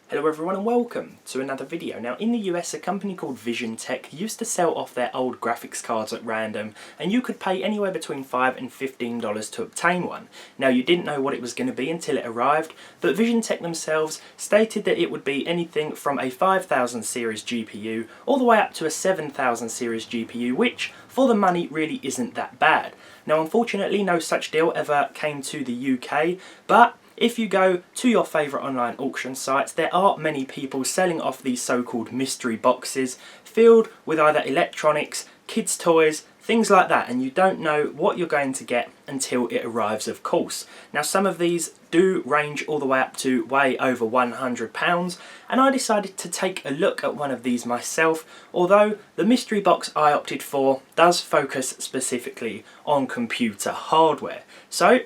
Hello everyone and welcome to another video. Now in the US a company called VisionTech used to sell off their old graphics cards at random, and you could pay anywhere between $5 and $15 to obtain one. Now you didn't know what it was going to be until it arrived, but VisionTech themselves stated that it would be anything from a 5000 series GPU all the way up to a 7000 series GPU, which for the money really isn't that bad. Now unfortunately no such deal ever came to the UK, but if you go to your favourite online auction sites, there are many people selling off these so-called mystery boxes filled with either electronics, kids' toys, things like that, and you don't know what you're going to get until it arrives, of course. Now some of these do range all the way up to way over £100, and I decided to take a look at one of these myself, although the mystery box I opted for does focus specifically on computer hardware. So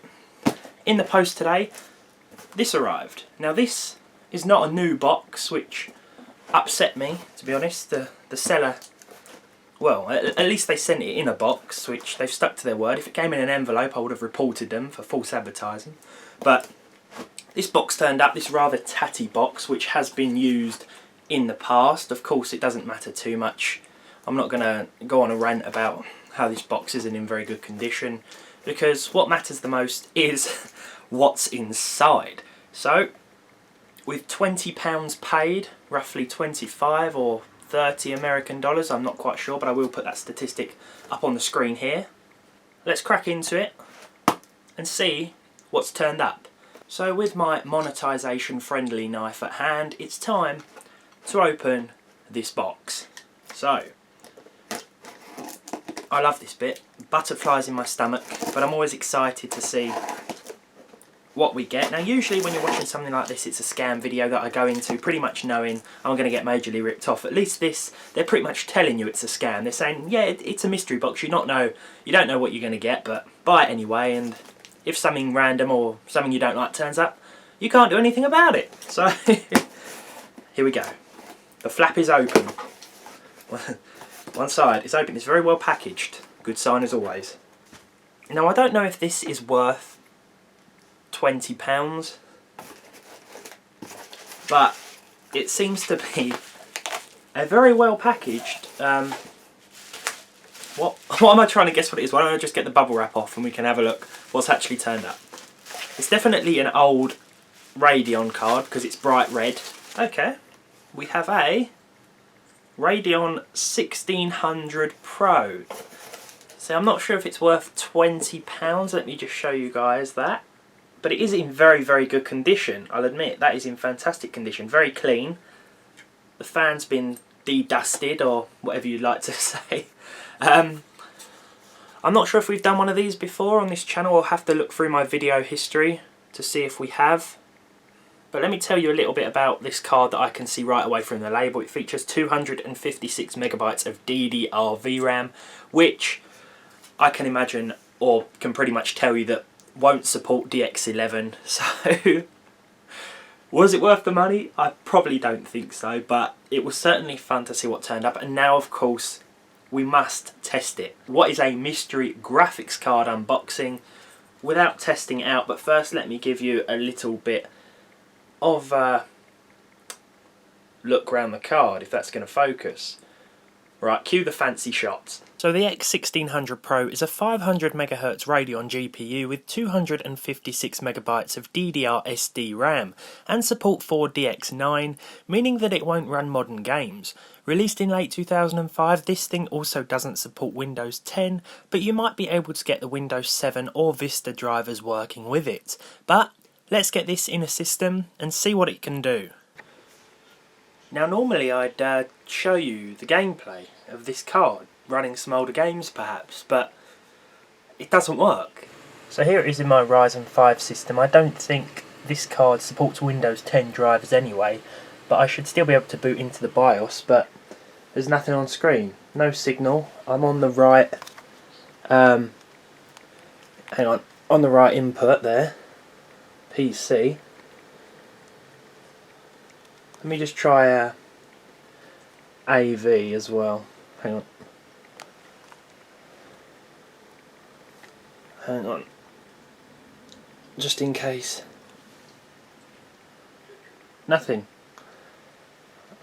in the post today, this arrived. Now this is not a new box, which upset me, to be honest. The seller, well, at least they sent it in a box, which they've stuck to their word. If it came in an envelope I would have reported them for false advertising. But this box turned up, this rather tatty box, which has been used in the past. Of course it doesn't matter too much. I'm not going to go on a rant about how this box isn't in very good condition, because what matters the most is what's inside. So with £20 paid, roughly 25 or 30 American dollars, I'm not quite sure, but I will put that statistic up on the screen here. Let's crack into it and see what's turned up. So with my monetization friendly knife at hand, it's time to open this box. So I love this bit, butterflies in my stomach, but I'm always excited to see what we get. Now usually when you're watching something like this, it's a scam video that I go into pretty much knowing I'm going to get majorly ripped off. At least this, they're pretty much telling you it's a scam. They're saying, yeah, it's a mystery box, you don't know what you're going to get, but buy it anyway, and if something random or something you don't like turns up, you can't do anything about it. So here we go. The flap is open. One side is open. It's very well packaged. Good sign as always. Now I don't know if this is worth £20, but it seems to be a very well packaged, what am I trying to guess what it is? Why don't I just get the bubble wrap off and we can have a look what's actually turned up. It's definitely an old Radeon card because it's bright red. Okay, we have a Radeon 1600 Pro. So I'm not sure if it's worth £20. Let me just show you guys that. But it is in very, very good condition, I'll admit. That is in fantastic condition. Very clean. The fan's been de-dusted, or whatever you'd like to say. I'm not sure if we've done one of these before on this channel. I'll have to look through my video history to see if we have. But let me tell you a little bit about this card that I can see right away from the label. It features 256 megabytes of DDR VRAM, which I can imagine, or can pretty much tell you, that won't support DX11. So was it worth the money? I probably don't think so, but it was certainly fun to see what turned up. And now of course we must test it. What is a mystery graphics card unboxing without testing it out? But first let me give you a little bit of a look around the card, if that's going to focus. Right, cue the fancy shots. So the X1600 Pro is a 500 MHz Radeon GPU with 256 megabytes of DDR SD RAM and support for DX9, meaning that it won't run modern games. Released in late 2005, this thing also doesn't support Windows 10, but you might be able to get the Windows 7 or Vista drivers working with it. But let's get this in a system and see what it can do. Now normally I'd show you the gameplay of this card, running some older games perhaps, but it doesn't work. So here it is in my Ryzen 5 system. I don't think this card supports Windows 10 drivers anyway, but I should still be able to boot into the BIOS, but there's nothing on screen. No signal. I'm on the right, hang on, on the right input there, PC. Let me just try AV as well. Hang on. Hang on. Just in case. Nothing.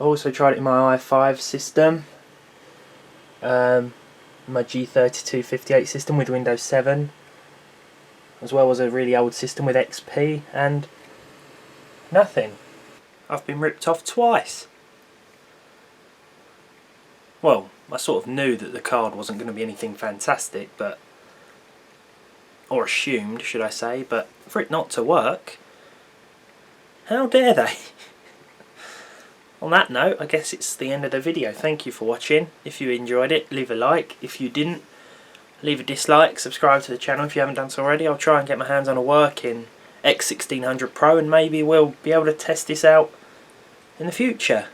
I also tried it in my i5 system, my G3258 system with Windows 7, as well as a really old system with XP, and nothing. I've been ripped off twice. Well, I sort of knew that the card wasn't going to be anything fantastic, but... or assumed, should I say, but for it not to work, how dare they? On that note, I guess it's the end of the video. Thank you for watching. If you enjoyed it, leave a like. If you didn't, leave a dislike. Subscribe to the channel if you haven't done so already. I'll try and get my hands on a working X1600 Pro, and maybe we'll be able to test this out in the future.